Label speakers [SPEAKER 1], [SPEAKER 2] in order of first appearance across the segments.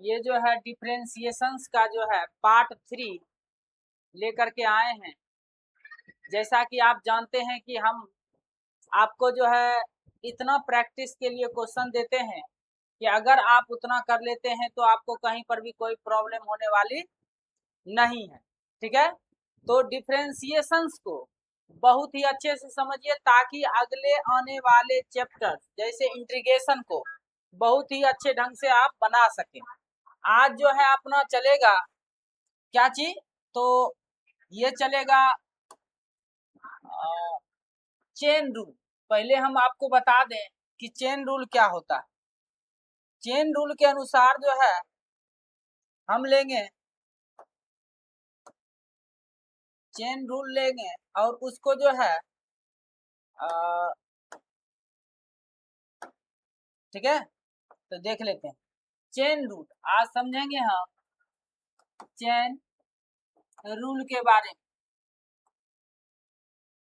[SPEAKER 1] ये जो है डिफरेंशिएशंस का जो है पार्ट 3 लेकर के आए हैं। जैसा कि आप जानते हैं कि हम आपको जो है इतना प्रैक्टिस के लिए क्वेश्चन देते हैं कि अगर आप उतना कर लेते हैं तो आपको कहीं पर भी कोई प्रॉब्लम होने वाली नहीं है। ठीक है, तो डिफरेंशिएशंस को बहुत ही अच्छे से समझिए ताकि अगले आने वाले चैप्टर जैसे इंटीग्रेशन को बहुत ही अच्छे ढंग से आप बना सकें। आज जो है अपना चलेगा क्या चीज, तो ये चलेगा चेन रूल। पहले हम आपको बता दें कि चेन रूल क्या होता है। चेन रूल के अनुसार जो है हम लेंगे चेन रूल लेंगे और उसको जो है ठीक है, तो देख लेते हैं चेन रूल। आज समझेंगे हम चेन रूल के बारे में,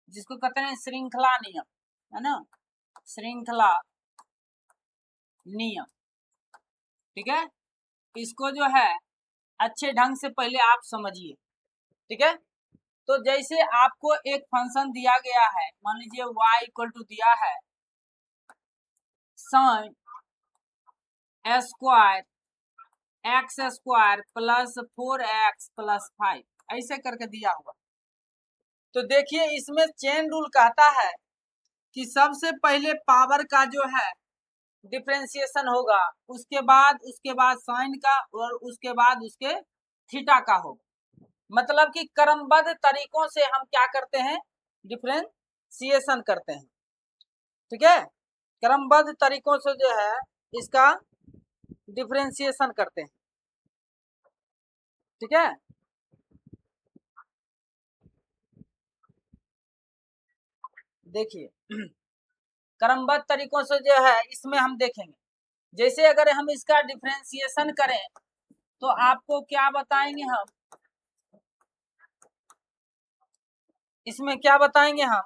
[SPEAKER 1] जिसको कहते हैं श्रृंखला नियम, है ना, श्रृंखला नियम। ठीक है, इसको जो है अच्छे ढंग से पहले आप समझिए। ठीक है, तो जैसे आपको एक फंक्शन दिया गया है, मान लीजिए y इक्वल टू दिया है sin square x square plus 4x plus 5, ऐसे करके दिया हुआ। तो देखिए इसमें चेन रूल कहता है कि सबसे पहले पावर का जो है डिफरेंशिएशन होगा, उसके बाद साइन का और उसके बाद उसके थीटा का होगा। मतलब कि क्रमबद्ध तरीकों से हम क्या करते हैं, डिफरेंशिएशन करते हैं। ठीक है, क्रमबद्ध तरीकों से जो है इसका डिफरेंशिएशन करते हैं। ठीक है, देखिए क्रमबद्ध तरीकों से जो है इसमें हम देखेंगे। जैसे अगर हम इसका डिफरेंशिएशन करें तो आपको क्या बताएंगे हम, इसमें क्या बताएंगे हम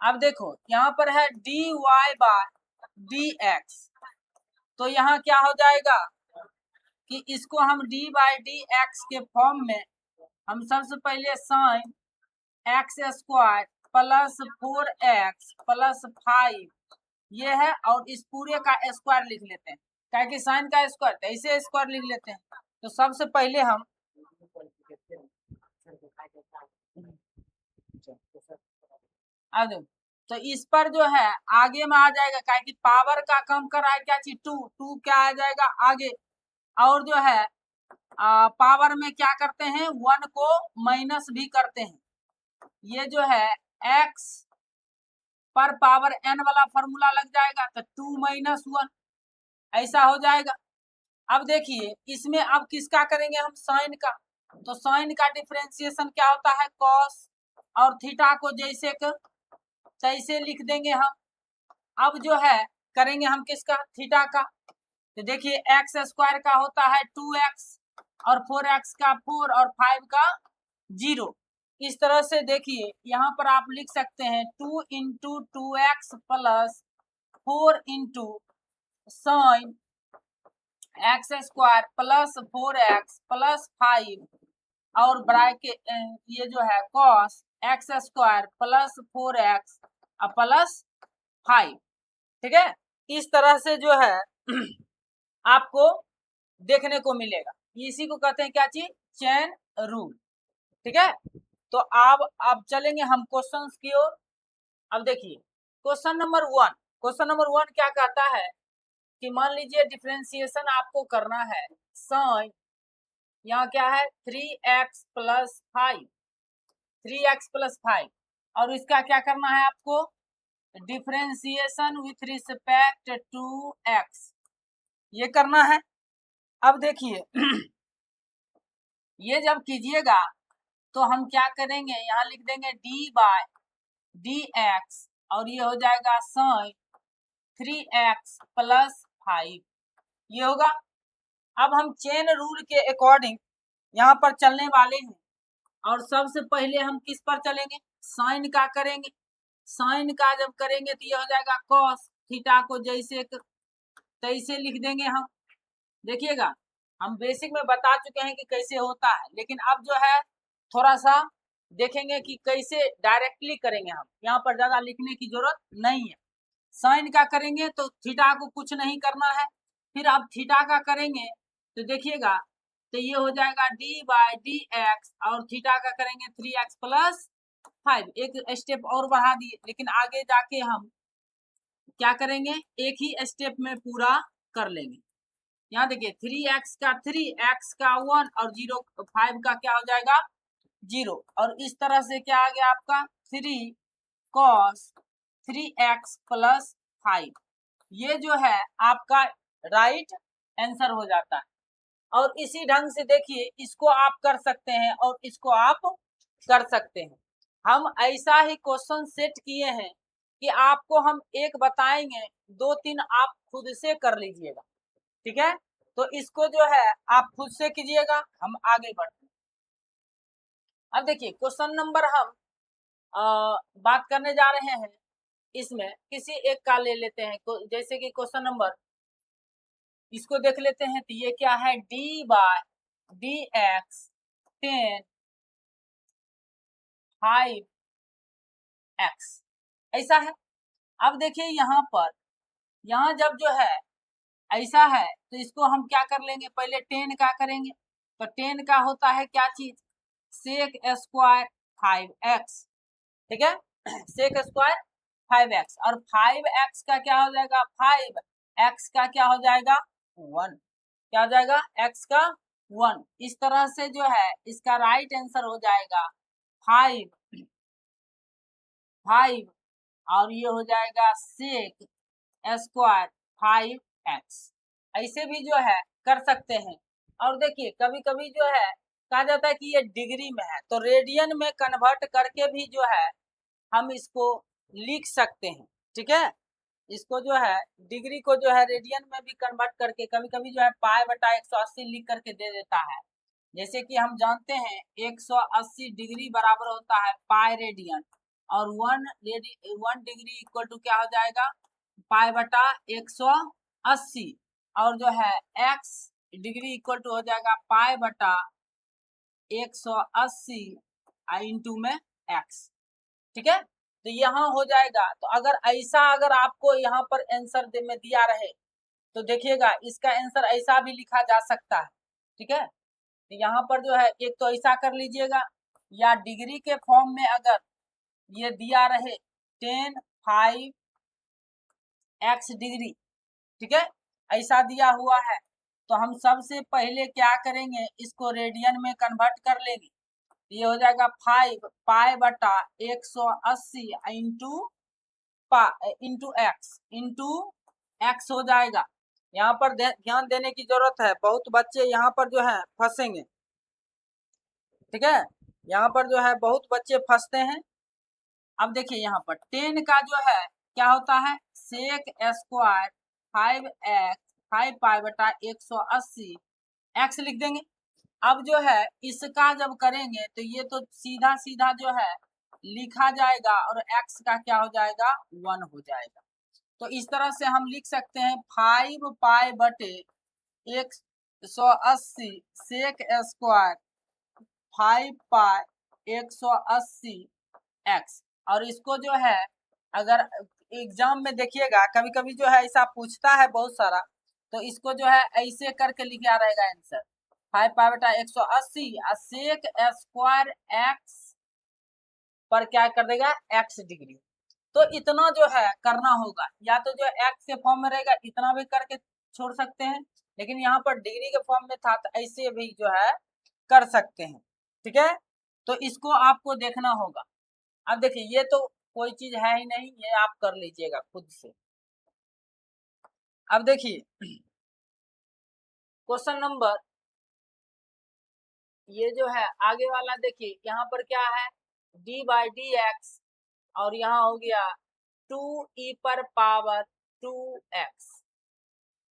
[SPEAKER 1] अब देखो यहाँ पर है dy बाय dx, तो यहाँ क्या हो जाएगा कि इसको हम d बाई डी एक्स के फॉर्म में हम सबसे पहले sine x square plus 4x plus 5 ये है, और इस पूरे का स्क्वायर लिख लेते हैं, क्या कि साइन का स्क्वायर ऐसे स्क्वायर लिख लेते हैं। तो सबसे पहले हम अब तो इस पर जो है आगे में आ जाएगा, क्या कि पावर का कम कर रहा है क्या चीज 2 2 क्या आ जाएगा आगे, और जो है पावर में क्या करते हैं 1 को माइनस भी करते हैं। ये जो है x पर पावर n वाला फॉर्मूला लग जाएगा, तो 2 माइनस 1 ऐसा हो जाएगा। अब देखिए इसमें अब किसका करेंगे हम, साइन का। तो साइन का डिफरेंशिएशन क्या होता है cos, और थीटा को जैसे तैसे लिख देंगे हम। अब जो है करेंगे हम किसका, थीटा का। तो देखिए एक्स स्क्वायर का होता है 2x और 4x का 4 और 5 का 0। इस तरह से देखिए यहाँ पर आप लिख सकते हैं 2 into 2x plus 4 into sine x square plus 4x plus 5 और ब्रैकेट ये जो है cos x square plus 4x plus 5। ठीक है, इस तरह से जो है आपको देखने को मिलेगा। इसी को कहते हैं क्या चीज, चेन रूल। ठीक है, तो अब चलेंगे हम क्वेश्चंस की ओर। अब देखिए क्वेश्चन नंबर 1 क्या कहता है कि मान लीजिए डिफरेंशिएशन आपको करना है साइन, यहाँ क्या है 3x प्लस 5, 3x प्लस 5, और इसका क्या करना है आपको, differentiation with respect to x, ये करना है। अब देखिए ये जब कीजिएगा तो हम क्या करेंगे, यहाँ लिख देंगे d बाय डी एक्स, और ये हो जाएगा साइन 3x प्लस 5, ये होगा। अब हम चेन रूल के अकॉर्डिंग यहाँ पर चलने वाले हैं, और सबसे पहले हम किस पर चलेंगे, साइन का करेंगे। साइन का जब करेंगे तो ये हो जाएगा cos, थीटा को जैसे तैसे लिख देंगे हम। देखिएगा हम बेसिक में बता चुके हैं कि कैसे होता है, लेकिन अब जो है थोड़ा सा देखेंगे कि कैसे डायरेक्टली करेंगे। हम यहाँ पर ज्यादा लिखने की जरूरत नहीं है। साइन का करेंगे तो थीटा को कुछ नहीं करना है, फिर आप थीटा का करेंगे तो देखिएगा तो ये हो जाएगा डी बाई डी एक्स, और थीटा का करेंगे 3x प्लस 5। एक स्टेप और बढ़ा दिए, लेकिन आगे जाके हम क्या करेंगे, एक ही स्टेप में पूरा कर लेंगे। यहाँ देखिए 3x का 3, x का 1 और 5 का क्या हो जाएगा 0, और इस तरह से क्या आ गया आपका 3 cos 3x प्लस 5। ये जो है आपका राइट आंसर हो जाता है। और इसी ढंग से देखिए इसको आप कर सकते हैं और इसको आप कर सकते हैं। हम ऐसा ही क्वेश्चन सेट किए हैं कि आपको हम एक बताएंगे, 2-3 आप खुद से कर लीजिएगा, ठीक है। तो इसको जो है आप खुद से कीजिएगा, हम आगे बढ़ते हैं। अब देखिए क्वेश्चन नंबर हम बात करने जा रहे हैं, इसमें किसी एक का ले लेते हैं, जैसे कि क्वेश्चन नंबर इसको देख लेते हैं। तो ये क्या है, D by D x 10 5x ऐसा है। अब देखिए यहाँ पर, यहाँ जब जो है ऐसा है तो इसको हम क्या कर लेंगे, पहले 10 का करेंगे। तो 10 का होता है क्या चीज, सेक स्क्वायर 5x, ठीक है। सेक स्क्वायर 5x, और 5x का क्या हो जाएगा 5x का क्या हो जाएगा 1, क्या हो जाएगा x का 1। इस तरह से जो है इसका राइट आंसर हो जाएगा 5 और ये हो जाएगा सेक स्क्वायर 5x। ऐसे भी जो है कर सकते हैं। और देखिए कभी कभी जो है कहा जाता है कि ये डिग्री में है, तो रेडियन में कन्वर्ट करके भी जो है हम इसको लिख सकते हैं, ठीक है। इसको जो है डिग्री को जो है रेडियन में भी कन्वर्ट करके कभी कभी जो है पाई बटा 180 लिख करके दे देता है। जैसे कि हम जानते हैं 180 डिग्री बराबर होता है पाई रेडियन, और 1 डिग्री इक्वल टू क्या हो जाएगा पाई बटा 180, और जो है x डिग्री इक्वल टू हो जाएगा पाई बटा 180 इंटू में x, ठीक है। तो यहाँ हो जाएगा। तो अगर ऐसा अगर आपको यहाँ पर आंसर में दिया रहे तो देखिएगा इसका आंसर ऐसा भी लिखा जा सकता है, ठीक है। तो यहाँ पर जो है एक तो ऐसा कर लीजिएगा, या डिग्री के फॉर्म में अगर ये दिया रहे 10 5x डिग्री, ठीक है, ऐसा दिया हुआ है, तो हम सबसे पहले क्या करेंगे, इसको रेडियन में कन्वर्ट कर लेंगे। ये हो जाएगा 5 पाई बटा 180 इंटू एक्स हो जाएगा। यहाँ पर ध्यान देने की जरूरत है, बहुत बच्चे यहाँ पर जो है फंसेंगे, ठीक है। यहाँ पर जो है बहुत बच्चे फंसते हैं। अब देखिए यहाँ पर 10 का जो है क्या होता है सेक स्क्वायर 5 पाई बटा 180 एक्स लिख देंगे। अब जो है इसका जब करेंगे तो ये तो सीधा सीधा जो है लिखा जाएगा, और x का क्या हो जाएगा 1 हो जाएगा। तो इस तरह से हम लिख सकते हैं 5 पाई बटे 180 सेक स्क्वायर 5 पाई 180 x। और इसको जो है अगर एग्जाम में देखिएगा कभी कभी जो है ऐसा पूछता है बहुत सारा, तो इसको जो है ऐसे करके लिखा रहेगा आंसर 5 पाई बटा 180 सेक स्क्वायर एक्स पर क्या कर देगा x डिग्री। तो इतना जो है करना होगा, या तो जो x के फॉर्म में रहेगा इतना भी करके छोड़ सकते हैं, लेकिन यहाँ पर डिग्री के फॉर्म में था तो ऐसे भी जो है कर सकते हैं, ठीक है। तो इसको आपको देखना होगा। अब देखिए ये तो कोई चीज है ही नहीं, ये आप कर लीजिएगा खुद से। अब देखिए क्वेश्चन नंबर ये जो है आगे वाला, देखिए यहाँ पर क्या है डी बाई डी एक्स, और यहाँ हो गया 2e पर पावर 2x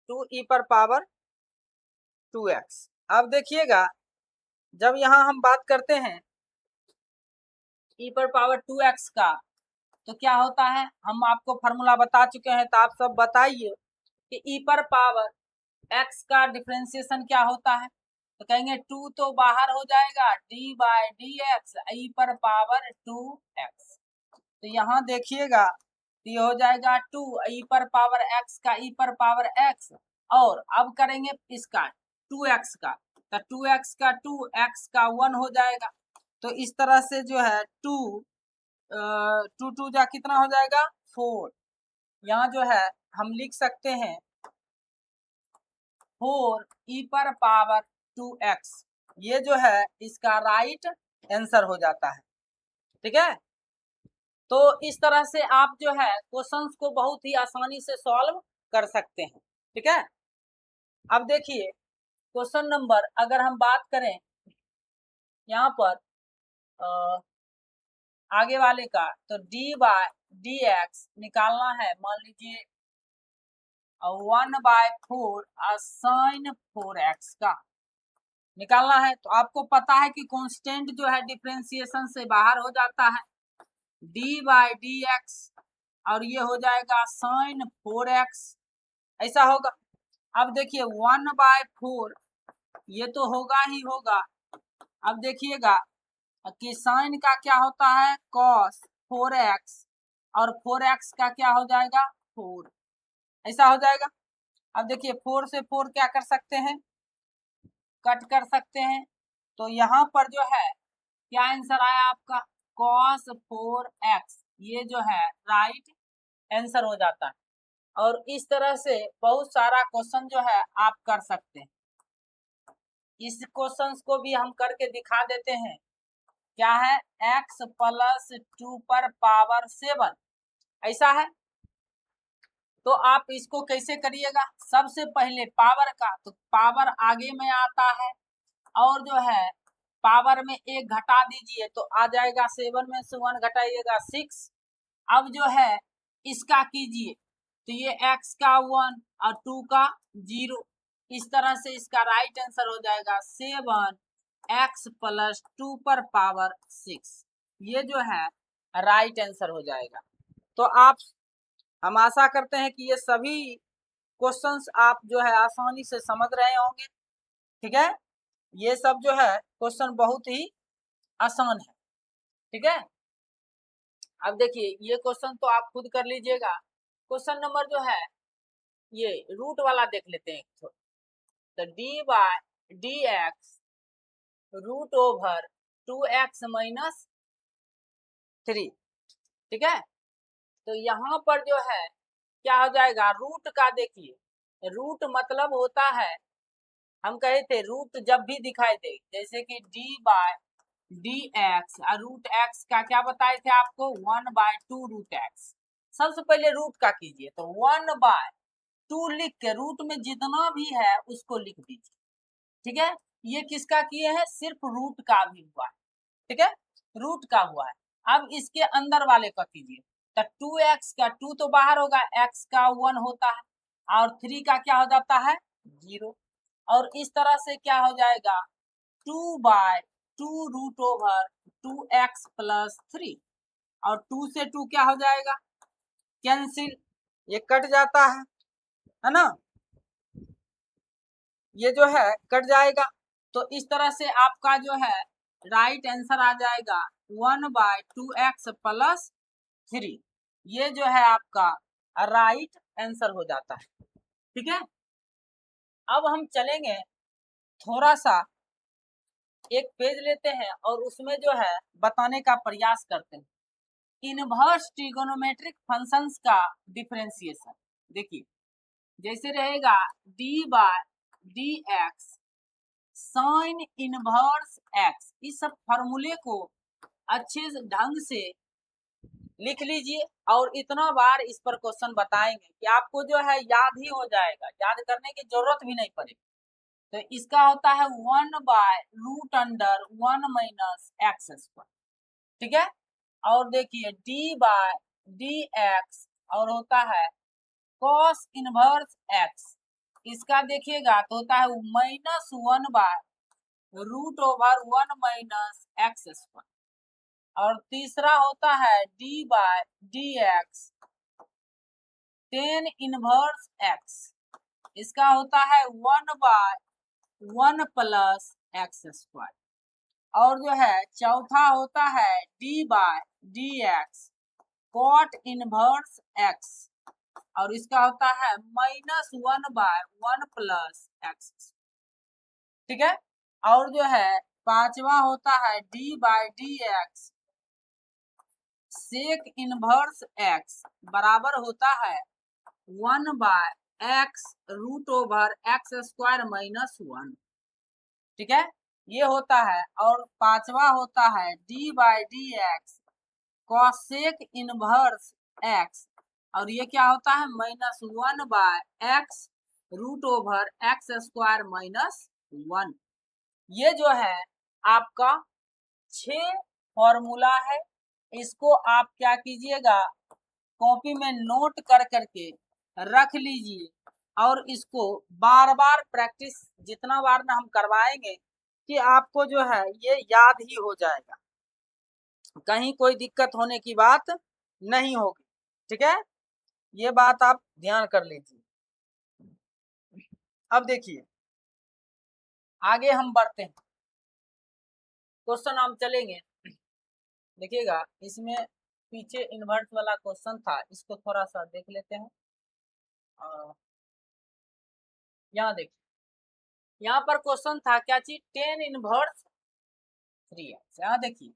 [SPEAKER 1] 2e पर पावर 2x। अब देखिएगा जब यहाँ हम बात करते हैं e पर पावर 2x का, तो क्या होता है हम आपको फॉर्मूला बता चुके हैं, तो आप सब बताइए कि e पर पावर एक्स का डिफ्रेंसिएशन क्या होता है, तो कहेंगे 2 तो बाहर हो जाएगा, D by D x e पर पावर 2x। तो यहाँ देखिएगा ये हो जाएगा 2 ई पर पावर x का ई पर पावर x, और अब करेंगे इसका 2x का, तो 2x का 2 x का 1 हो जाएगा। तो इस तरह से जो है 2 2 2 जा कितना हो जाएगा 4। यहाँ जो है हम लिख सकते हैं 4 ई पर पावर 2x, ये जो है इसका राइट आंसर हो जाता है। ठीक है, तो इस तरह से आप जो है क्वेश्चंस को बहुत ही आसानी से सॉल्व कर सकते हैं। ठीक है, अब देखिए क्वेश्चन नंबर अगर हम बात करें यहाँ पर आगे वाले का, तो डी बाय डी एक्स निकालना है, मान लीजिए 1/4 साइन 4x का निकालना है। तो आपको पता है कि कांस्टेंट जो है डिफरेंशिएशन से बाहर हो जाता है, डी बाई डी एक्स, और ये हो जाएगा साइन 4x, ऐसा होगा। अब देखिए 1/4 ये तो होगा ही होगा। अब देखिएगा कि साइन का क्या होता है cos 4x, और 4x का क्या हो जाएगा 4, ऐसा हो जाएगा। अब देखिए 4 से 4 क्या कर सकते हैं, कट कर सकते हैं। तो यहाँ पर जो है क्या आंसर आया आपका cos 4x, ये जो है राइट आंसर हो जाता है। और इस तरह से बहुत सारा क्वेश्चन जो है आप कर सकते हैं। इस क्वेश्चन को भी हम करके दिखा देते हैं। क्या है x प्लस 2 पर पावर 7, ऐसा है। तो आप इसको कैसे करिएगा, सबसे पहले पावर का, तो पावर आगे में आता है, और जो है पावर में 1 घटा दीजिए तो आ जाएगा 7 में से 1 घटाइएगा 6। अब जो है इसका कीजिए तो ये x का 1 और 2 का 0, इस तरह से इसका राइट आंसर हो जाएगा 7x प्लस 2 पर पावर 6, ये जो है राइट आंसर हो जाएगा। तो आप, हम आशा करते हैं कि ये सभी क्वेश्चंस आप जो है आसानी से समझ रहे होंगे। ठीक है, ये सब जो है क्वेश्चन बहुत ही आसान है। ठीक है, अब देखिए ये क्वेश्चन तो आप खुद कर लीजिएगा। क्वेश्चन नंबर जो है ये रूट वाला देख लेते हैं। तो D by D X root over 2x minus 3। ठीक है, तो यहाँ पर जो है क्या हो जाएगा, रूट का देखिए, रूट मतलब होता है, हम कहे थे रूट जब भी दिखाई दे, जैसे कि डी बाय डी एक्स और रूट एक्स का क्या बताए थे आपको 1/2 रूट एक्स। सबसे पहले रूट का कीजिए, तो 1/2 लिख के रूट में जितना भी है उसको लिख दीजिए। ठीक है, ये किसका किए हैं, सिर्फ रूट का भी हुआ है। ठीक है, रूट का हुआ है। अब इसके अंदर वाले का कीजिए, तो 2x का 2 तो बाहर होगा, x का 1 होता है, और 3 का क्या हो जाता है 0, और इस तरह से क्या हो जाएगा 2/2 रूट ओवर 2x प्लस 3, और 2 से 2 क्या हो जाएगा कैंसिल, ये कट जाता है ना, ये जो है कट जाएगा। तो इस तरह से आपका जो है राइट आंसर आ जाएगा 1/2x प्लस 3, ये जो है आपका राइट आंसर हो जाता है। ठीक है, अब हम चलेंगे थोड़ा सा एक पेज लेते हैं और उसमें जो है बताने का प्रयास करते हैं इनवर्स ट्रिगोनोमेट्रिक फंक्शंस का डिफरेंशिएशन। देखिए जैसे रहेगा d by D X sine inverse x, इस सब फॉर्मूले को अच्छे ढंग से लिख लीजिए, और इतना बार इस पर क्वेश्चन बताएंगे कि आपको जो है याद ही हो जाएगा, याद करने की जरूरत भी नहीं पड़ेगी। तो इसका होता है 1/√1 माइनस एक्स स्क्वायर। ठीक है, और देखिए d बाय डी एक्स और होता है cos इनवर्स x, इसका देखिएगा तो होता है -1/√1 माइनस एक्स स्क्वायर, और तीसरा होता है d by D X tan inverse x, इसका होता है 1/1 + x²। और जो है चौथा होता है d/dx cot इनवर्स x। और इसका होता है -1/1 + x। ठीक है। और जो है पांचवा होता है d/dx सेक इनवर्स x बराबर होता है 1/x√x² - 1। ठीक है, ये होता है। और पांचवा होता है d/dx कॉसेक इनवर्स x। और ये क्या होता है -1/x√x² - 1। ये जो है आपका 6 फॉर्मूला है। इसको आप क्या कीजिएगा, कॉपी में नोट कर करके रख लीजिए और इसको बार बार प्रैक्टिस जितना बार ना हम करवाएंगे कि आपको जो है ये याद ही हो जाएगा, कहीं कोई दिक्कत होने की बात नहीं होगी। ठीक है, ये बात आप ध्यान कर लीजिए। अब देखिए आगे हम बढ़ते हैं, क्वेश्चन हम चलेंगे। देखिएगा इसमें पीछे इन्वर्स वाला क्वेश्चन था, इसको थोड़ा सा देख लेते हैं। यहाँ देखिए, यहाँ पर क्वेश्चन था क्या चीज, 10 इनवर्स 3x। यहाँ देखिए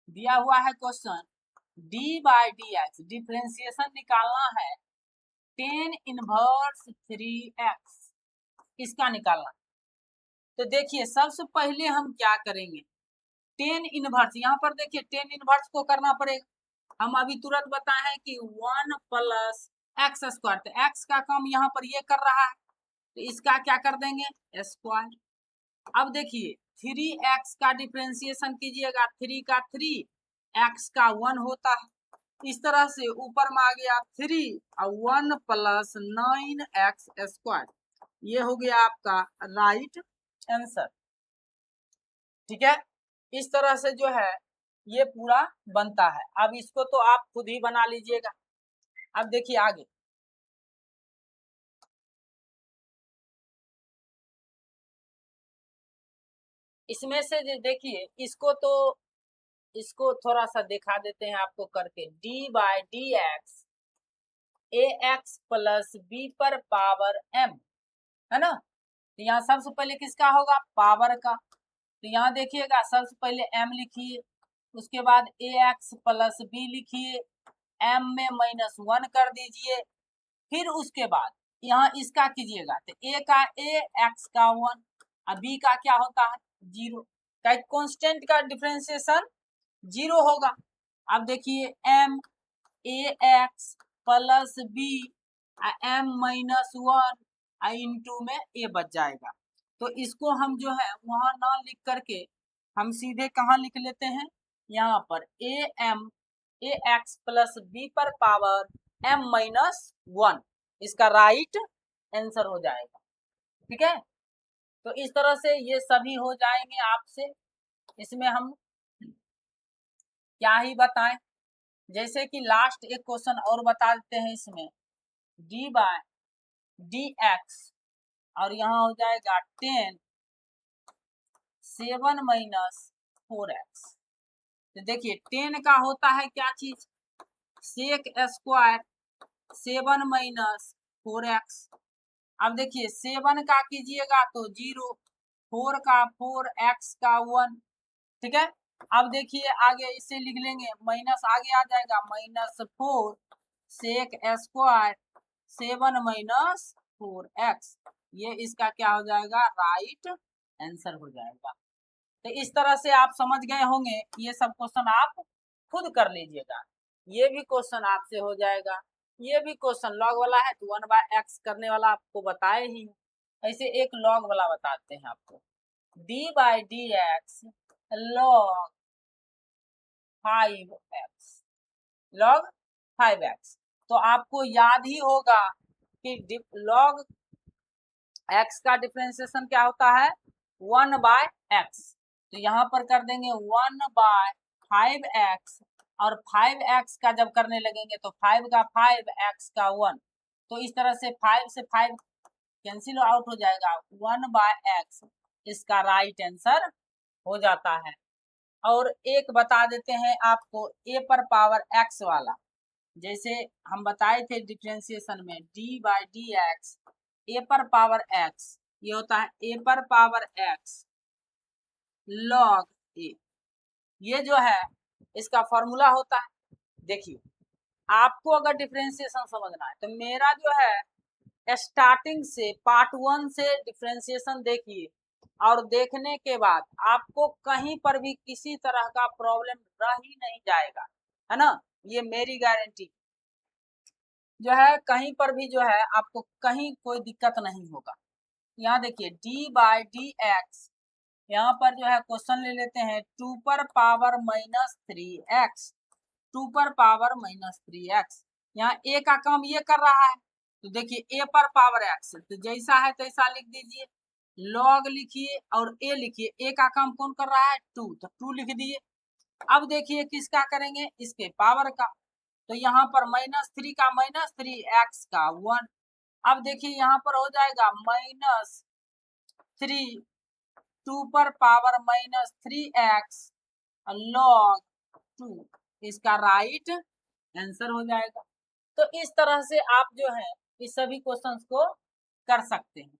[SPEAKER 1] दिया हुआ है क्वेश्चन d/dx डिफरेंशिएशन निकालना है 10 इनवर्स 3x, इसका निकालना। तो देखिए सबसे पहले हम क्या करेंगे, 10 इनवर्स, यहाँ पर देखिए 10 इनवर्स को करना पड़ेगा। हम अभी तुरंत बताएं कि 1 + x², तो x का काम यहाँ पर ये कर रहा है, तो इसका क्या कर देंगे स्क्वायर। अब देखिए 3x का डिफरेंशिएशन कीजिएगा, 3 का 3, x का 1 होता है। इस तरह से ऊपर में आ गया 3 और 1 + 9x², ये हो गया आपका राइट आंसर। ठीक है, इस तरह से जो है ये पूरा बनता है। अब इसको तो आप खुद ही बना लीजिएगा। अब देखिए आगे, इसमें से देखिए इसको थोड़ा सा दिखा देते हैं आपको करके, d/dx ax + b पर पावर m, है ना। तो यहाँ सबसे पहले किसका होगा, पावर का। तो यहाँ देखिएगा सबसे पहले m लिखिए, उसके बाद ax + b लिखिए, m में -1 कर दीजिए, फिर उसके बाद यहाँ इसका कीजिएगा, तो a का a, x का 1 और b का क्या होता है 0। कांस्टेंट का डिफरेंशिएशन 0 होगा। अब देखिए m ax + b m -1 into में a बच जाएगा। तो इसको हम जो है वहां ना लिख करके हम सीधे कहाँ लिख लेते हैं, यहाँ पर ax + b पर पावर m -1, इसका राइट आंसर हो जाएगा। ठीक है, तो इस तरह से ये सभी हो जाएंगे आपसे। इसमें हम क्या ही बताएं, जैसे कि लास्ट एक क्वेश्चन और बता देते हैं इसमें, d/dx और यहाँ हो जाएगा 10 7 - 4x। तो देखिए 10 का होता है क्या चीज, सेक स्क्वायर 7 - 4x। अब देखिए 7 का कीजिएगा तो 0, 4 का 4, x का 1। ठीक है, अब देखिए आगे इसे लिख लेंगे, माइनस आगे आ जाएगा -4 सेक स्क्वायर 7 - 4x, ये इसका क्या हो जाएगा राइट आंसर हो जाएगा। तो इस तरह से आप समझ गए होंगे, ये सब क्वेश्चन आप खुद कर लीजिएगा। ये भी क्वेश्चन आपसे हो जाएगा, ये भी क्वेश्चन लॉग वाला है तो 1/x करने वाला आपको बताए ही। ऐसे एक लॉग वाला बताते हैं आपको, d/dx log 5x, log 5x। तो आपको याद ही होगा कि log x का डिफरेंशिएशन क्या होता है 1/x। तो यहाँ पर कर देंगे 1/5x, और 5x का जब करने लगेंगे तो 5 का 5, x का 1। तो इस तरह से 5 से 5 कैंसिल आउट हो जाएगा, 1/x इसका राइट आंसर हो जाता है। और एक बता देते हैं आपको a पर पावर x वाला, जैसे हम बताए थे डिफरेंशिएशन में d/dx a पर पावर x, ये होता है a पर पावर x log a, ये जो है इसका फॉर्मूला होता है। देखिए आपको अगर डिफरेंशिएशन समझना है तो मेरा जो है स्टार्टिंग से पार्ट 1 से डिफरेंशिएशन देखिए, और देखने के बाद आपको कहीं पर भी किसी तरह का प्रॉब्लम रह ही नहीं जाएगा, है ना, ये मेरी गारंटी जो है, कहीं पर भी जो है आपको कहीं कोई दिक्कत नहीं होगा। यहाँ देखिए d/dx, यहाँ पर जो है क्वेश्चन ले लेते हैं 2 पर पावर -3x, 2 पर पावर -3x, यहाँ a का काम ये कर रहा है, तो देखिए a पर पावर x, तो जैसा है तैसा लिख दीजिए, log लिखिए और a लिखिए, a का काम कौन कर रहा है 2, तो 2 लिख दिए। अब देखिए किसका करेंगे, इसके पावर का, तो यहाँ पर -3 का -3x का 1, अब देखिए यहाँ पर हो जाएगा -3 2 पर पावर -3x log 2, इसका राइट आंसर हो जाएगा। तो इस तरह से आप जो है इस सभी क्वेश्चंस को कर सकते हैं।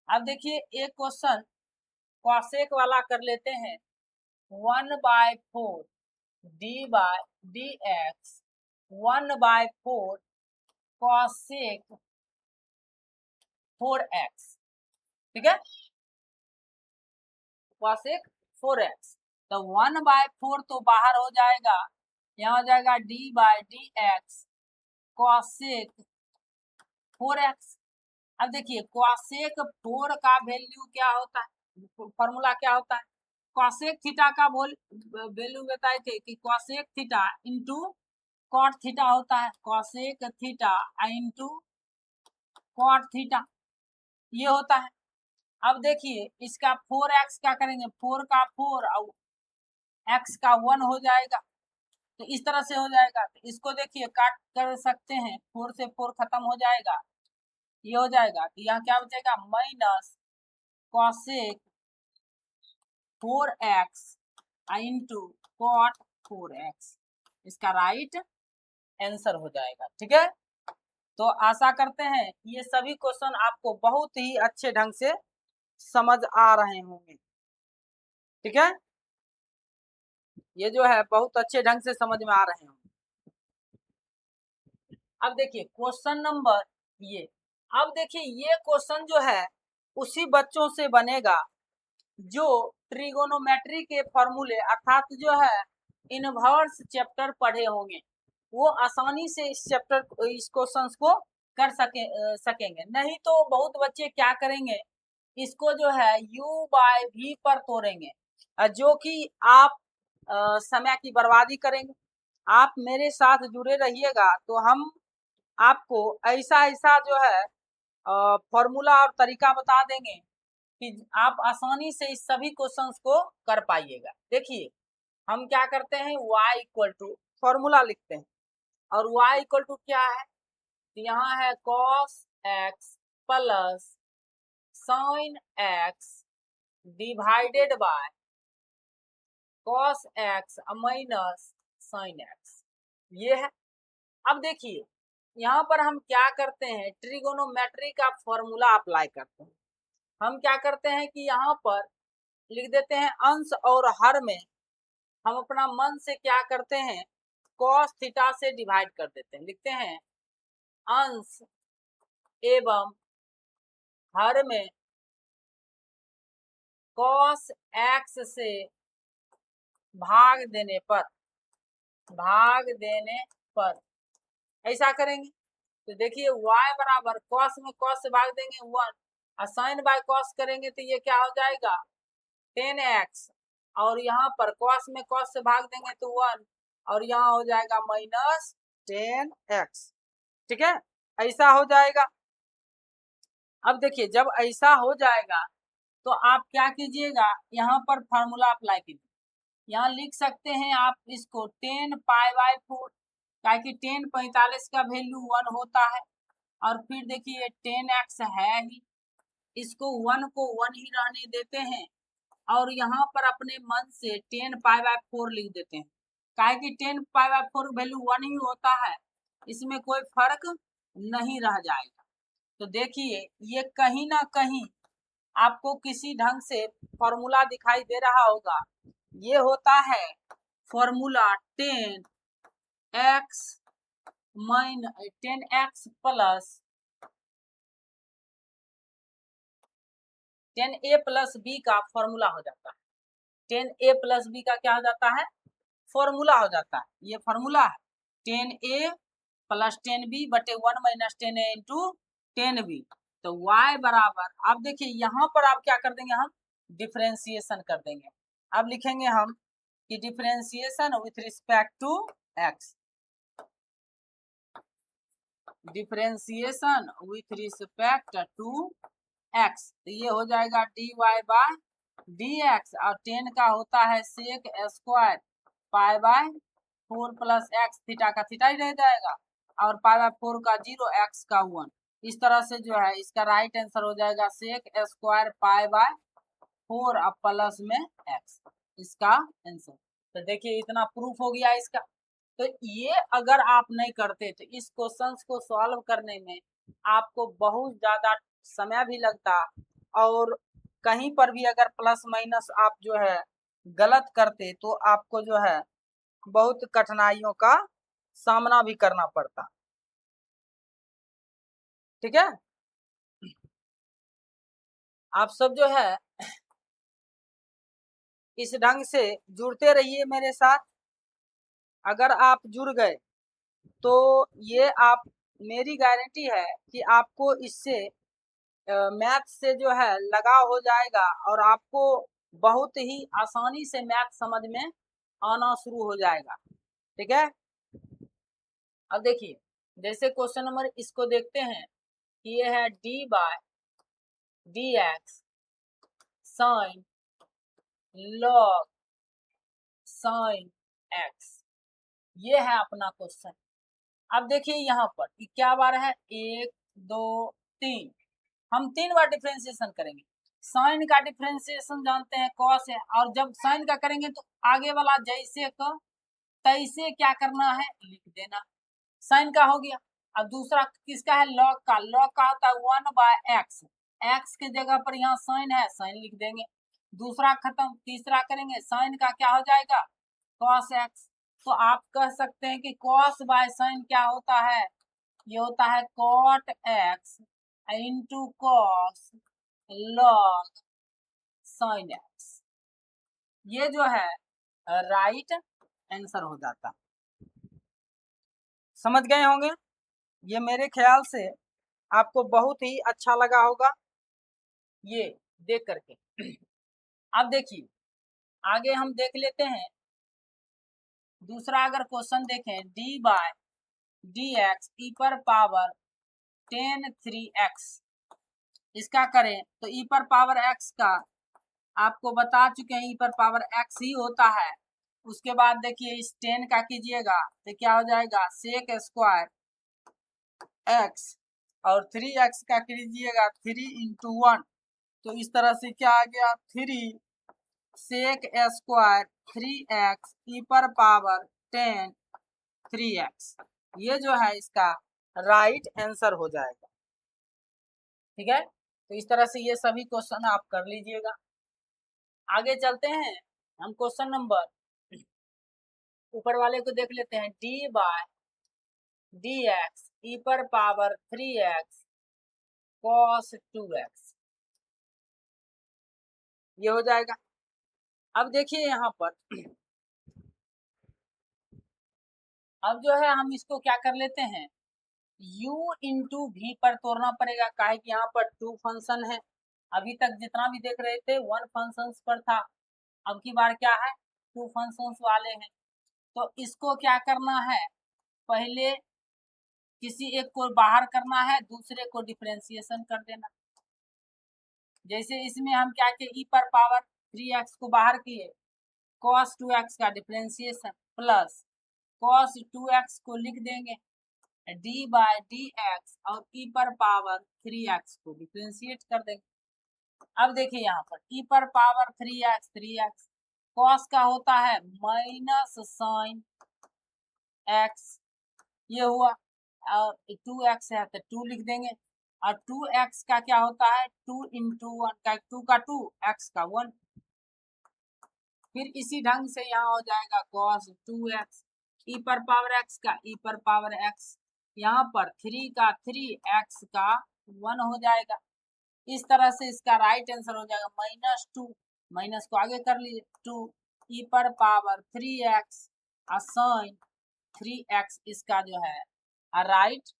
[SPEAKER 1] अब देखिए एक क्वेश्चन कॉसेक वाला कर लेते हैं, 1/4 d/dx 1/4 कॉसेक 4x, ठीक है, कॉसेक 4x, तो 1/4 तो बाहर हो जाएगा, यहाँ हो जाएगा d/dx कॉसेक 4x। अब देखिए कॉसेक 4 का वैल्यू क्या होता है, फॉर्मूला क्या होता है, कॉसेक थीटा का वैल्यू बताए थे कि cosec theta into cot theta होता है, cosec theta into cot theta ये होता है। अब देखिए इसका 4x का करेंगे, 4 का 4 और x का 1 हो जाएगा, तो इस तरह से हो जाएगा। तो इसको देखिए काट कर सकते हैं, 4 से 4 खत्म हो जाएगा, ये हो जाएगा कि यहाँ क्या बचेगा minus cosec 4x into cot 4x, इसका राइट आंसर हो जाएगा। ठीक है, तो आशा करते हैं ये सभी क्वेश्चन आपको बहुत ही अच्छे ढंग से समझ आ रहे होंगे। ठीक है, ये जो है बहुत अच्छे ढंग से समझ में आ रहे होंगे। अब देखिए क्वेश्चन नंबर ये, अब देखिए ये क्वेश्चन जो है उसी बच्चों से बनेगा जो ट्रिगोनोमेट्री के फॉर्मूले अर्थात जो है इनवर्स चैप्टर पढ़े होंगे, वो आसानी से इस चैप्टर इस क्वेश्चंस को कर सकेंगे। नहीं तो बहुत बच्चे क्या करेंगे, इसको जो है u/v पर तोड़ेंगे, जो कि आप समय की बर्बादी करेंगे। आप मेरे साथ जुड़े रहिएगा तो हम आपको ऐसा ऐसा जो है फॉर्मूला और तरीका बता देंगे कि आप आसानी से इस सभी क्वेश्चंस को कर पाइएगा। देखिए हम क्या करते हैं, y इक्वल टू फॉर्मूला लिखते हैं, और y इक्वल टू क्या है, तो यहाँ है cos x plus sin x divided bye cos x minus sin x, ये है। अब देखिए यहाँ पर हम क्या करते हैं, ट्रिगोनोमेट्री का फॉर्मूला अप्लाई करते हैं। हम क्या करते हैं कि यहाँ पर लिख देते हैं अंश और हर में हम अपना मन से क्या करते हैं, cos थीटा से डिवाइड कर देते हैं, लिखते हैं अंश एवं हर में cos x से भाग देने पर ऐसा करेंगे। तो देखिए y बराबर cos में cos से भाग देंगे 1, और sin बाय cos करेंगे तो ये क्या हो जाएगा 10x, और यहाँ पर cos में cos से भाग देंगे तो 1, और यहाँ हो जाएगा माइनस 10x। ठीक है, ऐसा हो जाएगा। अब देखिए जब ऐसा हो जाएगा तो आप क्या कीजिएगा, यहाँ पर फॉर्मूला अप्लाई कीजिए। यहाँ लिख सकते हैं आप इसको 10π/4, ताकि 10 45 का वैल्यू 1 होता है, और फिर देखिए 10x है ही, इसको 1 को 1 ही रहने देते हैं और यहाँ पर अपने मन से 10π/4 लिख देते हैं, काहे कि 10π/4 वैल्यू 1 ही होता है, इसमें कोई फर्क नहीं रह जाएगा। तो देखिए ये कहीं ना कहीं आपको किसी ढंग से फॉर्मूला दिखाई दे रहा होगा। ये होता है formula 10x plus 10a plus b का फॉर्मूला हो जाता है। 10a प्लस b का क्या हो जाता है? फॉर्मूला हो जाता है। ये फॉर्मूला है 10a प्लस 10b बटे 1 माइनस 10a इंटू 10b। तो y बराबर, अब देखिए यहाँ पर आप क्या कर देंगे, हम डिफरेंशिएशन कर देंगे। अब लिखेंगे हम कि differentiation with respect to x, differentiation with respect to x, तो ये हो जाएगा dy बाय dx और 10 का होता है sec square π/4 plus x, theta का थीटा ही रह जाएगा और π/4 का 0, x का 1। इस तरह से जो है इसका राइट आंसर हो जाएगा सेक स्क्वायर π/4 अब प्लस में x, इसका आंसर। तो देखिए इतना प्रूफ हो गया इसका। तो ये अगर आप नहीं करते तो इस क्वेश्चंस को सॉल्व करने में आपको बहुत ज्यादा समय भी लगता और कहीं पर भी अगर प्लस माइनस आप जो है गलत करते तो आपको जो है बहुत कठिनाइयों का सामना भी करना पड़ता। ठीक है, आप सब जो है इस ढंग से जुड़ते रहिए मेरे साथ। अगर आप जुड़ गए तो ये आप, मेरी गारंटी है कि आपको इससे मैथ से जो है लगाव हो जाएगा और आपको बहुत ही आसानी से मैथ समझ में आना शुरू हो जाएगा। ठीक है, अब देखिए जैसे क्वेश्चन नंबर इसको देखते हैं कि ये है d/dx sin log sin x, ये है अपना क्वेश्चन। अब देखिए यहाँ पर क्या बार है, 1 2 3, हम 3 बार डिफरेंशिएशन करेंगे। साइन का डिफरेंशिएशन जानते हैं कॉस है, और जब साइन का करेंगे तो आगे वाला जैसे का तैसे क्या करना है लिख देना। साइन का हो गया। अब दूसरा किसका है, लॉग का। लॉग का होता है 1/x, x के जगह पर यहाँ साइन है, साइन लिख देंगे। दूसरा खत्म, तीसरा करेंगे, साइन का क्या हो जाएगा cos x। तो आप कह सकते हैं कि cos बाय साइन क्या होता है, ये होता है cot x into cos log sin x। ये जो है राइट आंसर हो जाता। समझ गए होंगे, ये मेरे ख्याल से आपको बहुत ही अच्छा लगा होगा ये देख करके। अब देखिए आगे हम देख लेते हैं दूसरा। अगर क्वेश्चन देखें d/dx e पर पावर 10 3x, इसका करें तो e पर पावर x का आपको बता चुके हैं, e पर पावर x ही होता है। उसके बाद देखिए इस 10 का कीजिएगा तो क्या हो जाएगा सेक स्क्वायर x और 3x का कीजिएगा 3 इंटू 1, तो इस तरह से क्या आ गया 3 सेक स्क्वायर 3x ई पर पावर 10 3x। ये जो है इसका राइट आंसर हो जाएगा। ठीक है, तो इस तरह से ये सभी क्वेश्चन आप कर लीजिएगा। आगे चलते हैं हम क्वेश्चन नंबर ऊपर वाले को देख लेते हैं d/dx ई पर पावर 3x cos 2x, ये हो जाएगा। अब देखिए यहाँ पर अब जो है हम इसको क्या कर लेते हैं, u इंटू v पर तोड़ना पड़ेगा, काहे कि यहाँ पर 2 फंक्शन है। अभी तक जितना भी देख रहे थे 1 फंक्शन पर था, अब की बार क्या है 2 फंक्शंस वाले हैं। तो इसको क्या करना है, पहले किसी एक को बाहर करना है, दूसरे को डिफरेंशिएशन कर देना। जैसे इसमें हम क्या किए, e पर पावर 3x को बाहर किए, cos 2x का डिफरेंशिएशन प्लस cos 2x को लिख देंगे d/dx और e पर पावर 3x को डिफरेंशिएट कर देंगे। अब देखिए यहाँ पर e पर पावर 3x cos का होता है माइनस साइन x, ये हुआ। और 2x है तो 2 लिख देंगे, और 2x का क्या होता है 2 इंटू 1 का 2 का 2 x का 1। फिर इसी ढंग से यहाँ हो जाएगा cos 2x, e पर पावर x का e पर पावर x, यहाँ पर 3 का 3 x का 1 हो जाएगा। इस तरह से इसका राइट आंसर हो जाएगा -2, माइनस को आगे कर लीजिए 2 e पर पावर 3x साइन 3x, इसका जो है राइट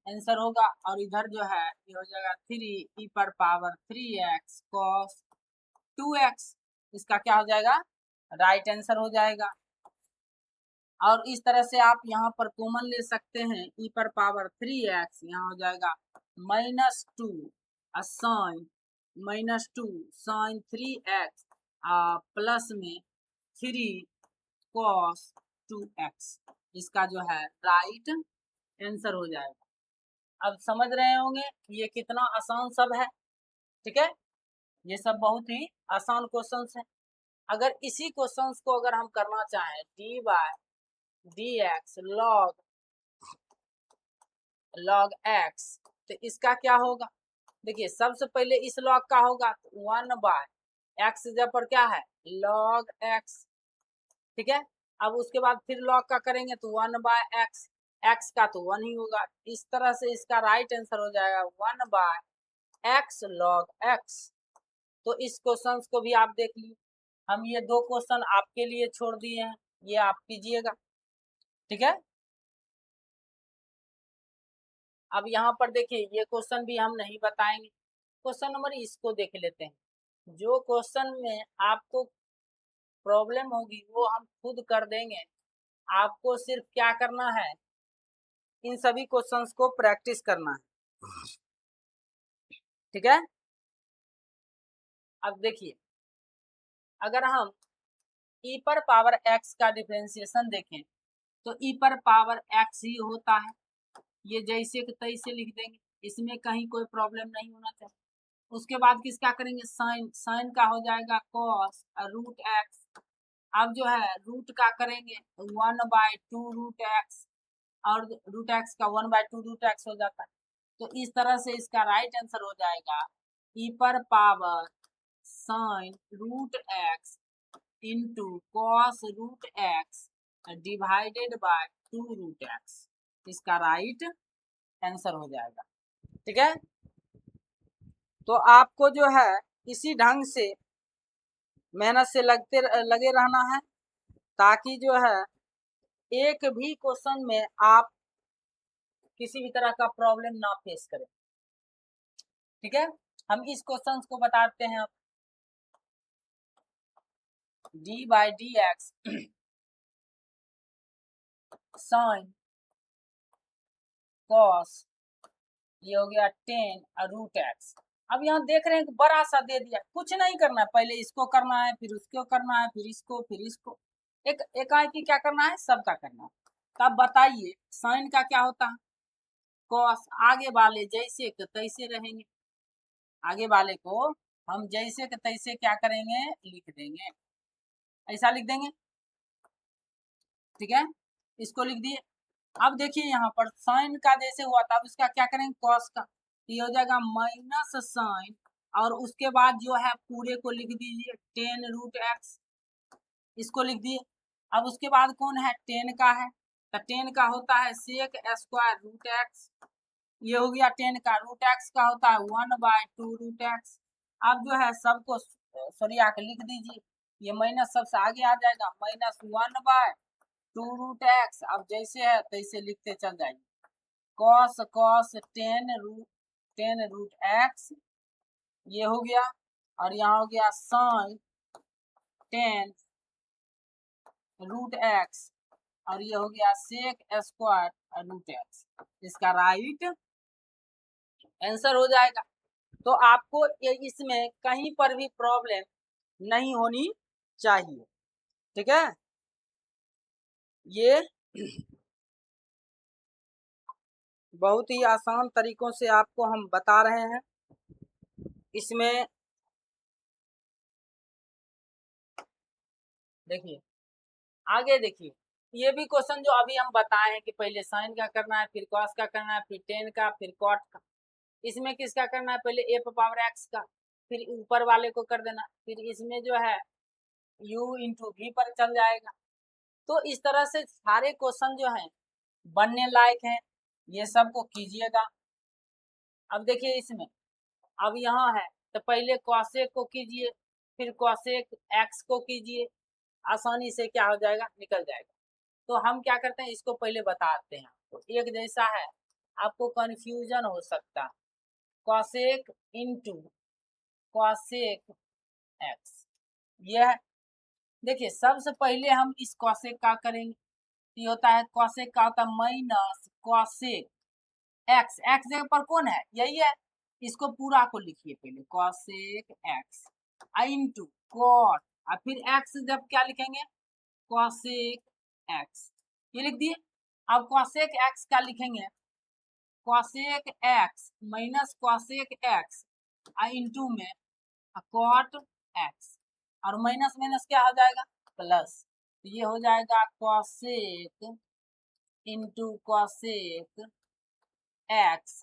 [SPEAKER 1] आंसर होगा। और इधर जो है ये हो जाएगा 3 e पर पावर 3x cos 2x, इसका क्या हो जाएगा राइट आंसर हो जाएगा। और इस तरह से आप यहाँ पर कॉमन ले सकते हैं e पर पावर 3x, यहाँ हो जाएगा -2 साइन 3x प्लस में 3 cos 2x, इसका जो है राइट आंसर हो जाएगा। अब समझ रहे होंगे ये कितना आसान सब है, ठीक है। ये सब बहुत ही आसान क्वेश्चंस है। अगर इसी क्वेश्चंस को अगर हम करना चाहें dy dx log x, तो इसका क्या होगा, देखिए सबसे पहले इस log का होगा 1/x जब पर क्या है log x, ठीक है। अब उसके बाद फिर log का करेंगे तो 1/x, x का तो 1 ही होगा। इस तरह से इसका राइट आंसर हो जाएगा 1/x log x। तो इस क्वेश्चन को भी आप देख लीजिए, हम ये 2 क्वेश्चन आपके लिए छोड़ दिए हैं, ये आप कीजिएगा, ठीक है। अब यहाँ पर देखिए ये क्वेश्चन भी हम नहीं बताएंगे, क्वेश्चन नंबर इसको देख लेते हैं। जो क्वेश्चन में आपको प्रॉब्लम होगी वो हम खुद कर देंगे, आपको सिर्फ क्या करना है इन सभी क्वेश्चंस को प्रैक्टिस करना है, ठीक है। अब देखिए अगर हम e पर पावर x का डिफरेंशिएशन देखें तो e पर पावर x ही होता है, ये जैसे कि तैसे लिख देंगे, इसमें कहीं कोई प्रॉब्लम नहीं होना चाहिए। उसके बाद किसका करेंगे साइन, साइन का हो जाएगा cos रूट x। अब जो है रूट का करेंगे 1/2 रूट x, और रूट x का 1/2 रूट x हो जाता है। तो इस तरह से इसका राइट आंसर हो जाएगा e पर power sine root x into cos root x divided by 2 root x, इसका राइट आंसर हो जाएगा, ठीक है। तो आपको जो है इसी ढंग से मेहनत से लगे रहना है, ताकि जो है एक भी क्वेश्चन में आप किसी भी तरह का प्रॉब्लम ना फेस करें, ठीक है। हम इस क्वेश्चन को बताते हैं। d/dx साइन कॉस, ये हो गया 10 रूट x। अब यहाँ देख रहे हैं कि बड़ा सा दे दिया, कुछ नहीं करना है, पहले इसको करना है, फिर उसको करना है, फिर इसको एक एकाएकी क्या करना है, सबका करना है। तब बताइए साइन का क्या होता है कॉस, आगे वाले जैसे के तैसे रहेंगे, आगे वाले को हम जैसे के तैसे क्या करेंगे लिख देंगे, ऐसा लिख देंगे, ठीक है। इसको लिख दिए। अब देखिए यहाँ पर साइन का जैसे हुआ था, अब इसका क्या करेंगे कॉस का, ये हो जाएगा माइनस साइन, और उसके बाद जो है पूरे को लिख दीजिए 10 रूट x, इसको लिख दिए। अब उसके बाद कौन है 10 का है, तो 10 का होता है सेक स्क्वायर रूट x, ये हो गया 10 का। रूट x का होता है 1/2 रूट x। अब जो है सबको सरिया के लिख दीजिए, ये माइनस सबसे आगे आ जाएगा -1/2 रूट x। अब जैसे है तैसे लिखते चल जाइए, cos 10 रूट x, ये हो गया। और यहाँ हो गया साइन 10 रूट x, और ये हो गया सेक स्क्वायर रूट x, इसका राइट आंसर हो जाएगा। तो आपको इसमें कहीं पर भी प्रॉब्लम नहीं होनी चाहिए, ठीक है। ये बहुत ही आसान तरीकों से आपको हम बता रहे हैं, इसमें देखिए आगे देखिए, ये भी क्वेश्चन जो अभी हम बताए हैं कि पहले साइन का करना है, फिर कॉस का करना है, फिर टेन का, फिर कॉट का। इसमें किसका करना है, पहले ए पावर एक्स का, फिर ऊपर वाले को कर देना, फिर इसमें जो है u इंटू वी पर चल जाएगा। तो इस तरह से सारे क्वेश्चन जो हैं बनने लायक हैं, ये सब को कीजिएगा। अब देखिए इसमें, अब यहाँ है तो पहले कॉसेक को कीजिए, फिर कॉसेक एक्स को कीजिए, आसानी से क्या हो जाएगा, निकल जाएगा। तो हम क्या करते हैं, इसको पहले बताते हैं। तो एक जैसा है, आपको कंफ्यूजन हो सकता है। कॉसेक इंटू कॉसेक एक्स, यह देखिए सबसे पहले हम इस कॉसेक का करेंगे। ये होता है कॉसेक का होता है माइनस कॉसेक एक्स, एक्स जगह पर कौन है, यही है। इसको पूरा को लिखिए पहले, कॉसेक एक्स इंटू कॉट, और फिर एक्स जब क्या लिखेंगे, कॉसेक एक्स, ये लिख दिए। अब कॉसेक एक्स क्या लिखेंगे, cosec X minus cosec X into में कॉट एक्स, और माइनस माइनस क्या हो जाएगा, प्लस। तो ये हो जाएगा cosec into cosec X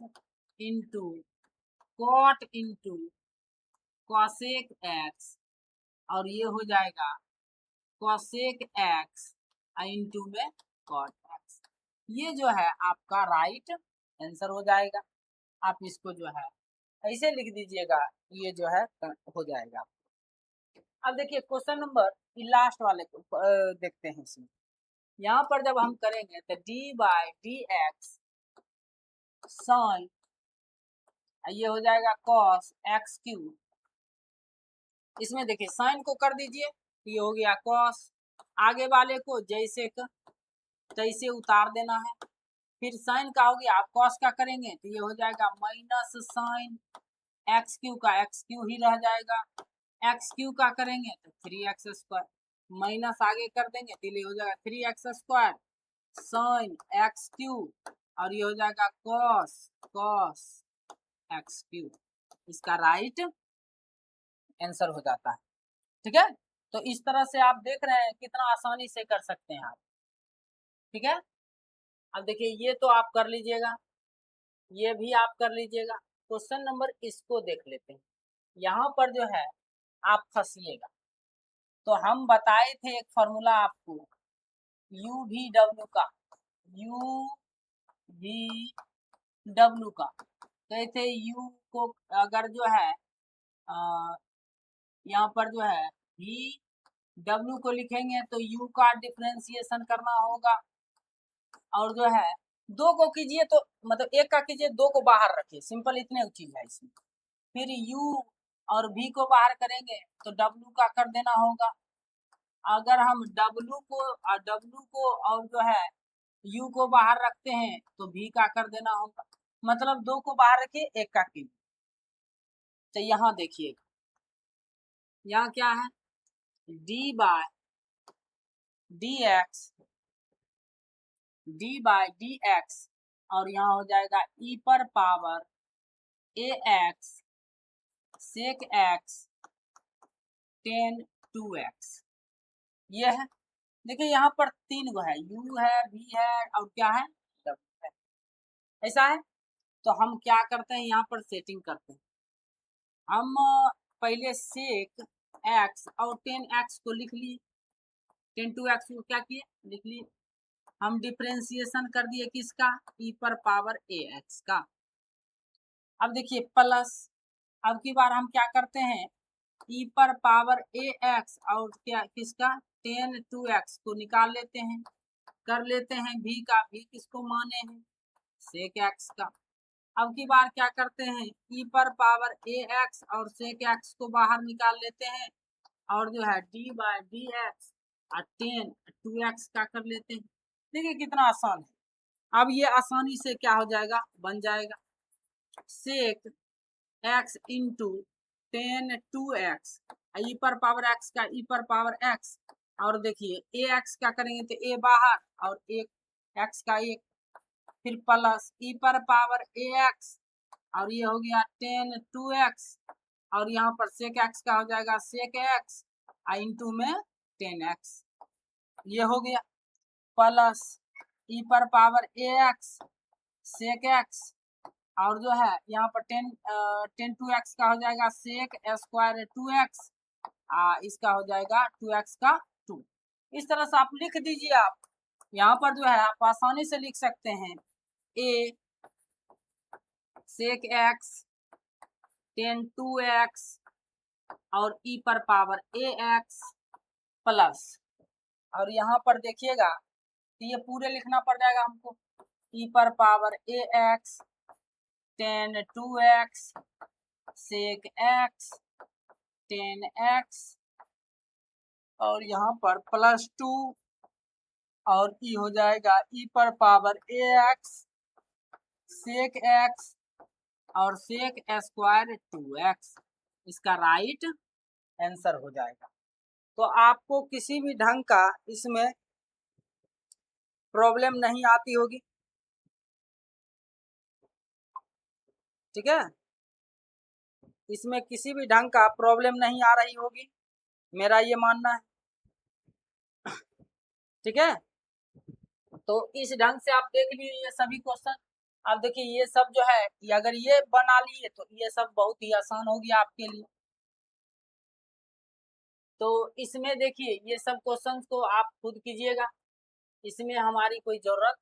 [SPEAKER 1] into cot into cosec X, और ये हो जाएगा कॉसेक एक्स इंटू में कॉट एक्स। ये जो है आपका राइट आंसर हो जाएगा। आप इसको जो है ऐसे लिख दीजिएगा, ये जो है हो जाएगा। अब देखिए क्वेश्चन नंबर लास्ट वाले को देखते हैं। इसमें यहाँ पर जब हम करेंगे तो D by D X sine, ये हो जाएगा कॉस एक्स क्यूब। इसमें देखिए साइन को कर दीजिए, ये हो गया कॉस, आगे वाले को जैसे का तैसे उतार देना है। फिर साइन का हो गया, आप कॉस का करेंगे तो ये हो जाएगा माइनस साइन एक्स क्यू का, एक्स क्यू ही रह जाएगा। एक्स क्यू का करेंगे तो 3x स्क्वायर, माइनस आगे कर देंगे तो ये हो जाएगा 3x square sine x Q, और ये हो जाएगा कॉस कॉस एक्स क्यू। इसका राइट आंसर हो जाता है। ठीक है, तो इस तरह से आप देख रहे हैं कितना आसानी से कर सकते हैं आप। ठीक है, अब देखिए ये तो आप कर लीजिएगा, ये भी आप कर लीजिएगा। क्वेश्चन नंबर इसको देख लेते हैं। यहाँ पर जो है आप फंसिएगा। तो हम बताए थे एक फॉर्मूला आपको यू वी डब्ल्यू का, यू वी डब्ल्यू का, कहते यू को अगर जो है यहाँ पर जो है वी डब्ल्यू को लिखेंगे तो यू का डिफ्रेंसिएशन करना होगा, और जो है दो को कीजिए तो मतलब एक का कीजिए, दो को बाहर रखिए, सिंपल इतने चीज है इसमें। फिर u और v को बाहर करेंगे तो w का कर देना होगा। अगर हम w को और जो है u को बाहर रखते हैं तो v का कर देना होगा। मतलब दो को बाहर रखिए, एक का कीजिए। तो यहाँ देखिए, यहाँ क्या है, d बाय डी एक्स, और यहाँ हो जाएगा e पर power A X sec X tan two X, ये है। देखिए यहाँ पर तीन गो है, u है, v है, और क्या है, w है। ऐसा है, तो हम क्या करते हैं, यहाँ पर सेटिंग करते हैं। हम पहले सेक एक्स और टेन एक्स को लिख लिए, टेन टू एक्स को क्या किए, लिख लिए। हम डिफ्रेंसिएशन कर दिए किसका, e पर पावर ए एक्स का। अब देखिए प्लस, अब की बार हम क्या करते हैं, e पर पावर ए एक्स और क्या किसका, टेन टू एक्स को निकाल लेते हैं, कर लेते हैं v का, v किसको माने हैं, सेक एक्स का। अब की बार क्या करते हैं, e पर पावर ए एक्स और सेक एक्स को बाहर निकाल लेते हैं, और जो है d बाय डी एक्स और टेन टू एक्स का कर लेते हैं। देखिए कितना आसान है। अब ये आसानी से क्या हो जाएगा, बन जाएगा sec x into tan two x, e पर पावर एक्स का ई पर पावर एक्स, और देखिए ए एक्स का करेंगे तो ए बाहर और एक एक्स का एक, फिर प्लस ई पर पावर ए एक्स, और ये हो गया टेन टू एक्स, और यहाँ पर सेक एक्स का हो जाएगा सेक एक्स इंटू में 10x ये हो गया, प्लस e पर पावर ax sec x, और जो है यहाँ पर 10 2x का हो जाएगा sec स्क्वायर 2x, इसका हो जाएगा 2x का 2। इस तरह से आप लिख दीजिए। आप यहाँ पर जो है आप आसानी से लिख सकते हैं a sec x 10 2x और e पर पावर ax प्लस, और यहाँ पर देखिएगा कि ये पूरे लिखना पड़ जाएगा हमको, e पर power ax 10 2x sec x 10x और यहाँ पर प्लस 2 और e हो जाएगा e पर पावर ax sec x और sec स्क्वायर 2x, इसका राइट आंसर हो जाएगा। तो आपको किसी भी ढंग का इसमें प्रॉब्लम नहीं आती होगी, ठीक है, इसमें किसी भी ढंग का प्रॉब्लम नहीं आ रही होगी, मेरा ये मानना है, ठीक है। तो इस ढंग से आप देख लीजिए ये सभी क्वेश्चन। आप देखिए ये सब जो है कि अगर ये बना लिए तो ये सब बहुत ही आसान हो गया आपके लिए। तो इसमें देखिए ये सब क्वेश्चंस को आप खुद कीजिएगा, इसमें हमारी कोई जरूरत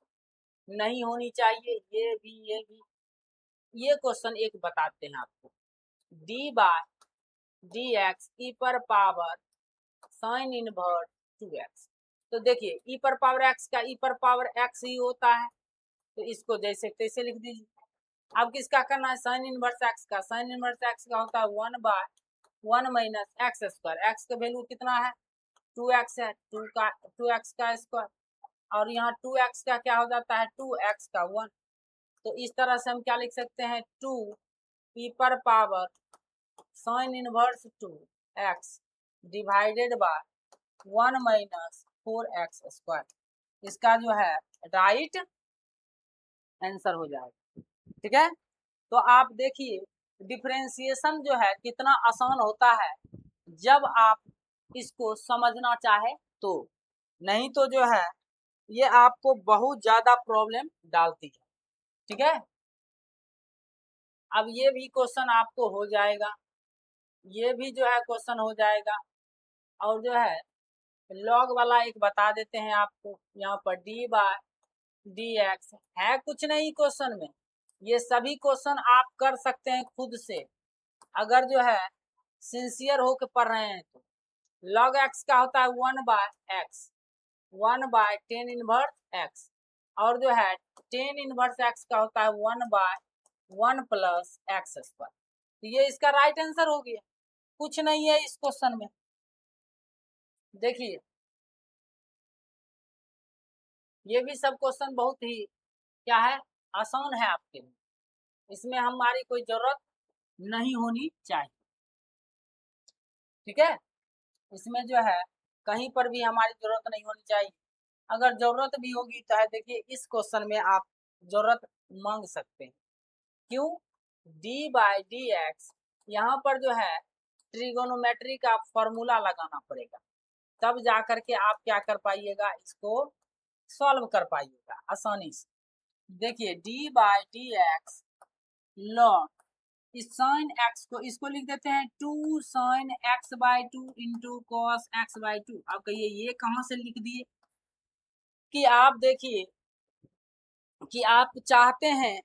[SPEAKER 1] नहीं होनी चाहिए। ये भी ये क्वेश्चन एक बताते हैं आपको, D by D x e पर पावर साइन इनवर्स 2x। तो देखिए ई पर पावर एक्स का ई पर पावर एक्स ही होता है, तो इसको जैसे तैसे लिख दीजिए। अब किसका करना है, साइन इनवर्स एक्स का। साइन इनवर्स एक्स का होता है 1/1 माइनस एक्स स्क्वायर। एक्स का वैल्यू कितना है 2x है, 2x का स्क्वायर, और यहाँ 2x का क्या हो जाता है 2x का 1। तो इस तरह से हम क्या लिख सकते हैं 2 e पर power sine inverse 2x divided by 1 minus 4x square, इसका जो है राइट आंसर हो जाएगा, ठीक है। तो आप देखिए डिफरेंशिएशन जो है कितना आसान होता है जब आप इसको समझना चाहे तो, नहीं तो जो है ये आपको बहुत ज्यादा प्रॉब्लम डालती है, ठीक है। अब ये भी क्वेश्चन आपको हो जाएगा, ये भी जो है क्वेश्चन हो जाएगा, और जो है लॉग वाला एक बता देते हैं आपको, यहाँ पर डी बाय डी एक्स है कुछ नहीं क्वेश्चन में। ये सभी क्वेश्चन आप कर सकते हैं खुद से, अगर जो है सिंसियर होकर पढ़ रहे हैं तो। लॉग एक्स का होता है 1/x 1/10 इनवर्स एक्स, और जो है 10 इनवर्स एक्स का होता है 1/1 प्लस एक्स स्क्वायर। तो ये इसका राइट आंसर हो गया, कुछ नहीं है इस क्वेश्चन में। देखिए ये भी सब क्वेश्चन बहुत ही क्या है आसान है आपके लिए, इसमें हमारी कोई जरूरत नहीं होनी चाहिए, ठीक है। इसमें जो है कहीं पर भी हमारी जरूरत नहीं होनी चाहिए। अगर जरूरत भी होगी तो है देखिए इस क्वेश्चन में आप जरूरत मांग सकते हैं, क्यों, डी बाय डी एक्स यहाँ पर जो है ट्रिगोनोमेट्री का फॉर्मूला लगाना पड़ेगा, तब जा करके आप क्या कर पाइएगा, इसको सॉल्व कर पाइएगा आसानी से। देखिए D by D X log इस साइन एक्स को इसको लिख देते हैं 2 sine X by 2 into cos X by 2। आप कहिए ये कहाँ से लिख दिए, कि आप देखिए कि आप चाहते हैं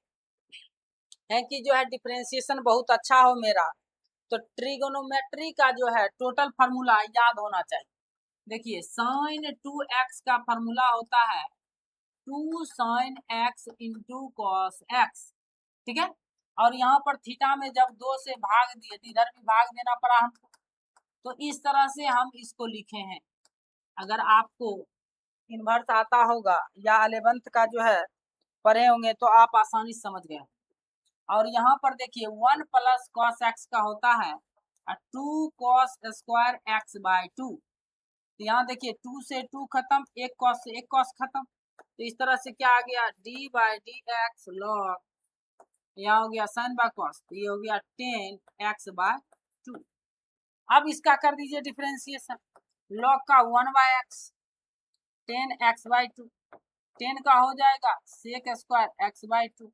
[SPEAKER 1] कि जो है डिफरेंशिएशन बहुत अच्छा हो मेरा, तो ट्रिगोनोमेट्री का जो है टोटल फार्मूला याद होना चाहिए। देखिए साइन 2x का फार्मूला होता है 2 sine x into cos X, ठीक है। और यहाँ पर थीटा में जब 2 से भाग दिए तो इधर भी भाग देना पड़ा हमको, तो इस तरह से हम इसको लिखे हैं। अगर आपको इन्वर्स आता होगा या 11th का जो है पढ़े होंगे तो आप आसानी से समझ गए। और यहाँ पर देखिए 1 प्लस कॉस एक्स का होता है 2 कॉस स्क्वायर एक्स बाय 2। तो यहाँ देखिए 2 से 2 खत्म, एक कॉस से एक कॉस खत्म, तो इस तरह से क्या आ गया D by D X log, यहाँ हो गया साइन बाय कॉस, तो ये हो गया 10 एक्स बाय 2। अब इसका कर दीजिए डिफरेंशिएशन, लॉग का 1/x 10x/2 10 का हो जाएगा sec स्क्वायर x/2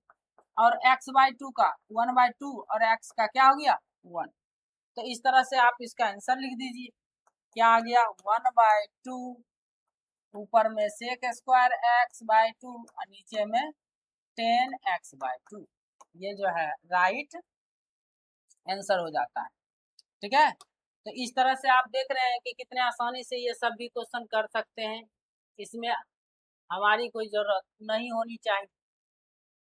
[SPEAKER 1] और x/2 का 1/2 और x का क्या हो गया 1। तो इस तरह से आप इसका आंसर लिख दीजिए, क्या आ गया 1/2 ऊपर में sec स्क्वायर x/2 और नीचे में 10x/2। ये जो है राइट आंसर हो जाता है। ठीक है, तो इस तरह से आप देख रहे हैं कि कितने आसानी से ये सब भी क्वेश्चन कर सकते हैं, इसमें हमारी कोई जरूरत नहीं होनी चाहिए।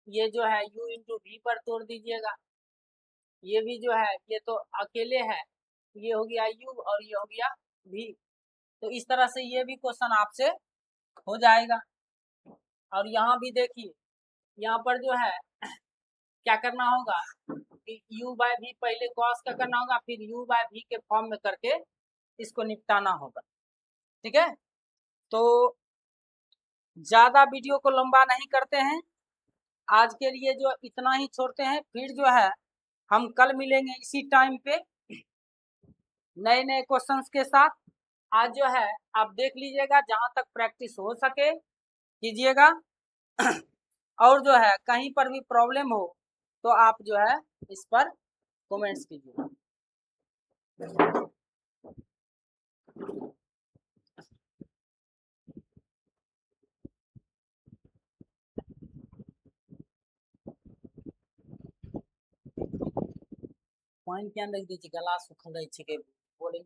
[SPEAKER 1] ये जो है u इंटू वी पर तोड़ दीजिएगा, ये भी जो है ये तो अकेले है, ये हो गया u और ये हो गया v। तो इस तरह से ये भी क्वेश्चन आपसे हो जाएगा। और यहाँ भी देखिए, यहाँ पर जो है क्या करना होगा कि u/v पहले cos का करना होगा, फिर u/v के फॉर्म में करके इसको निपटाना होगा। ठीक है, तो ज्यादा वीडियो को लंबा नहीं करते हैं, आज के लिए जो इतना ही छोड़ते हैं। फिर जो है हम कल मिलेंगे इसी टाइम पे नए नए क्वेश्चंस के साथ। आज जो है आप देख लीजिएगा, जहां तक प्रैक्टिस हो सके कीजिएगा और जो है कहीं पर भी प्रॉब्लम हो तो आप जो है इस पर कमेंट्स कीजिएगा। पानी क्या रख दीजिए, गला सुखल रही बोले